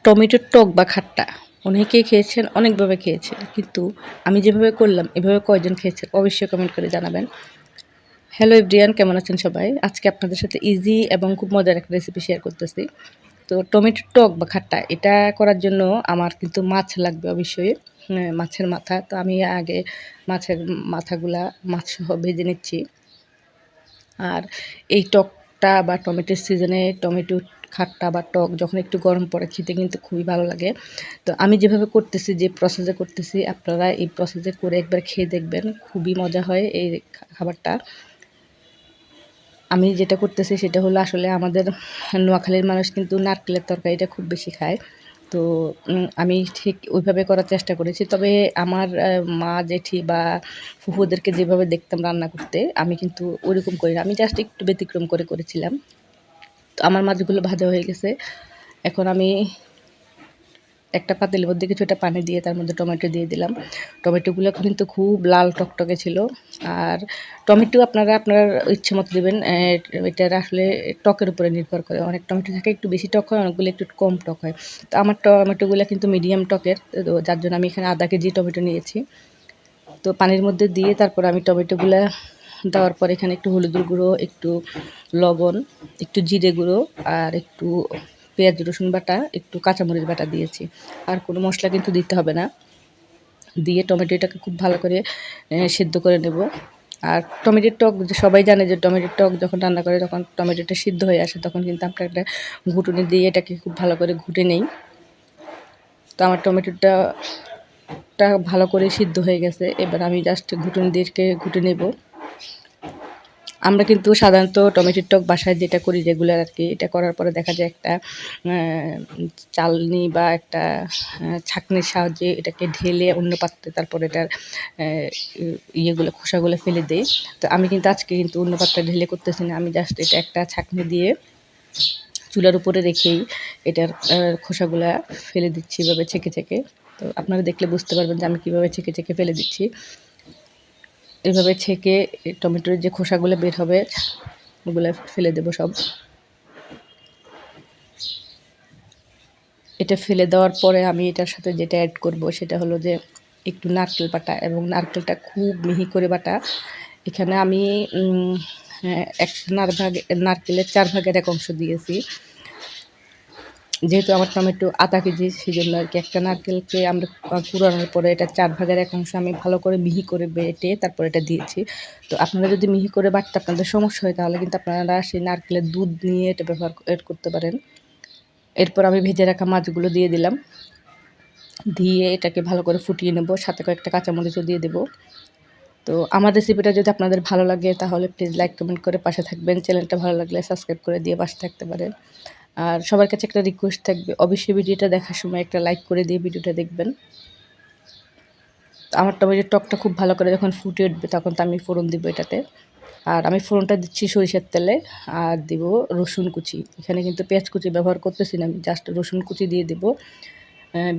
টমেটোর টক বা খাট্টা অনেকেই খেয়েছেন, অনেকভাবে খেয়েছেন। কিন্তু আমি যেভাবে করলাম এভাবে কয়জন খেয়েছেন অবশ্যই কমেন্ট করে জানাবেন। হ্যালো এভরিওয়ান, কেমন আছেন সবাই? আজকে আপনাদের সাথে ইজি এবং খুব মজার একটা রেসিপি শেয়ার করতেছি। তো টমেটোর টক বা খাট্টা এটা করার জন্য আমার কিন্তু মাছ লাগবে অবশ্যই। মাছের মাথা। তো আমি আগে মাছের মাথাগুলা মাছসহ ভেজে নিচ্ছি। আর এই টকটা বা টমেটোর সিজনে টমেটো খাট্টা বা টক যখন একটু গরম পড়ে খেতে কিন্তু খুবই ভালো লাগে। তো আমি যেভাবে করতেছি, যে প্রসেসে করতেছি, আপনারা এই প্রসেসে করে একবার খেয়ে দেখবেন, খুবই মজা হয় এই খাবারটা। আমি যেটা করতেছি সেটা হলো, আসলে আমাদের নোয়াখালীর মানুষ কিন্তু নারকেলের তরকারিটা খুব বেশি খায়। তো আমি ঠিক ওইভাবে করার চেষ্টা করেছি। তবে আমার মা, জেঠি বা ফুফুদেরকে যেভাবে দেখতাম রান্না করতে, আমি কিন্তু ওইরকম করি না। আমি জাস্ট একটু ব্যতিক্রম করে করেছিলাম। তো আমার মাছগুলো ভাজা হয়ে গেছে। এখন আমি একটা পাতিলের মধ্যে কিছুটা পানি দিয়ে তার মধ্যে টমেটো দিয়ে দিলাম। টমেটোগুলো কিন্তু খুব লাল টকটকে ছিল। আর টমেটো আপনারা আপনার ইচ্ছে মতো দেবেন। এটার আসলে টকের উপরে নির্ভর করে। অনেক টমেটো থাকে একটু বেশি টক হয়, অনেকগুলো একটু কম টক হয়। তো আমার টমেটোগুলো কিন্তু মিডিয়াম টকের। তো যার জন্য আমি এখানে আধা কেজি টমেটো নিয়েছি। তো পানির মধ্যে দিয়ে তারপর আমি টমেটোগুলা দেওয়ার পর এখানে একটু হলুদের গুঁড়ো, একটু লবণ, একটু জিরে গুঁড়ো আর একটু পেঁয়াজ রসুন বাটা, একটু কাঁচামরিচ বাটা দিয়েছি। আর কোনো মশলা কিন্তু দিতে হবে না। দিয়ে টমেটোটাকে খুব ভালো করে সেদ্ধ করে নেব। আর টমেটোর টক সবাই জানে যে টমেটোর টক যখন রান্না করে তখন টমেটোটা সিদ্ধ হয়ে আসে, তখন কিন্তু আমরা একটা ঘুটুনি দিয়ে এটাকে খুব ভালো করে ঘুটে নেই। তো আমার টমেটোটা ভালো করে সিদ্ধ হয়ে গেছে। এবার আমি জাস্ট ঘুটুনি দিয়ে ঘুটে নেব। আমরা কিন্তু সাধারণত টমেটোর টক বাসায় যেটা করি রেগুলার আর কি, এটা করার পরে দেখা যায় একটা চালনি বা একটা ছাঁকনির সাহায্যে এটাকে ঢেলে অন্য পাত্রে তারপর এটার ইয়েগুলো খোসাগুলো ফেলে দেই। তো আমি কিন্তু আজকে কিন্তু অন্য পাত্রে ঢেলে করতেছি না। আমি জাস্ট এটা একটা ছাঁকনি দিয়ে চুলার উপরে রেখেই এটার খোসাগুলা ফেলে দিচ্ছি এভাবে ছেঁকে ছেঁকে। তো আপনারা দেখলে বুঝতে পারবেন যে আমি কীভাবে ছেঁকে ছেঁকে ফেলে দিচ্ছি। এভাবে ছেঁকে টমেটোর যে খোসাগুলো বের হবে ওগুলো ফেলে দেবো সব। এটা ফেলে দেওয়ার পরে আমি এটার সাথে যেটা অ্যাড করব সেটা হলো যে একটু নারকেল বাটা, এবং নারকেলটা খুব মিহি করে বাটা। এখানে আমি এক নারকেলের 4 ভাগের 1 অংশ দিয়েছি। যেহেতু আমার টমেটো আধা কেজি, সেই জন্য আর কি একটা নারকেলকে আমরা কুড়ানোর পরে এটা 4 ভাগের 1 অংশ আমি ভালো করে মিহি করে বেটে তারপর এটা দিয়েছি। তো আপনারা যদি মিহি করে বাটতে আপনাদের সমস্যা হয়, তাহলে কিন্তু আপনারা সেই নারকেলের দুধ নিয়ে এটা এড করতে পারেন। এরপর আমি ভেজে রাখা মাছগুলো দিয়ে দিলাম। দিয়ে এটাকে ভালো করে ফুটিয়ে নেব, সাথে কয়েকটা কাঁচামরিচও দিয়ে দেবো। তো আমার রেসিপিটা যদি আপনাদের ভালো লাগে তাহলে প্লিজ লাইক কমেন্ট করে পাশে থাকবেন। চ্যানেলটা ভালো লাগলে সাবস্ক্রাইব করে দিয়ে পাশে থাকতে পারেন। আর সবার কাছে একটা রিকোয়েস্ট থাকবে, অবশ্যই ভিডিওটা দেখার সময় একটা লাইক করে দিয়ে ভিডিওটা দেখবেন। আমার টমেটোর টকটা খুব ভালো করে যখন ফুটে উঠবে তখন তো আমি ফোড়ন দিব এটাতে। আর আমি ফোড়নটা দিচ্ছি সরিষার তেলে, আর দিব রসুন কুচি। এখানে কিন্তু পেঁয়াজ কুচি ব্যবহার করতেছি না, আমি জাস্ট রসুন কুচি দিয়ে দেবো।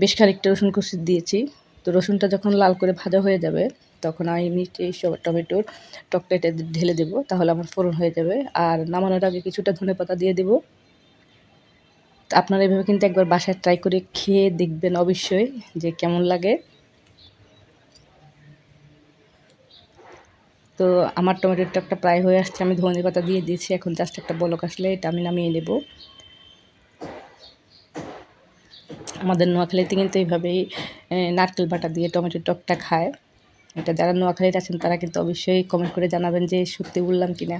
বেশ খানিকটা রসুন কুচি দিয়েছি। তো রসুনটা যখন লাল করে ভাজা হয়ে যাবে তখন আমি এই টমেটোর টকটা এটা ঢেলে দেবো, তাহলে আমার ফোড়ন হয়ে যাবে। আর নামানোর আগে কিছুটা ধনেপাতা দিয়ে দেবো। আপনারা এভাবে কিন্তু একবার বাসায় ট্রাই করে খেয়ে দেখবেন অবশ্যই যে কেমন লাগে। তো আমার টমেটোর টকটা প্রায় হয়ে আসছে, আমি ধনেপাতা দিয়ে দিয়েছি। এখন জাস্ট একটা বলক আসলে এটা আমি নামিয়ে নেব। আমাদের নোয়াখালীতে কিন্তু এইভাবেই নারকেল বাটা দিয়ে টমেটোর টকটা খায়। এটা যারা নোয়াখালীতে আছেন তারা কিন্তু অবশ্যই কমেন্ট করে জানাবেন যে সত্যি বললাম কিনা।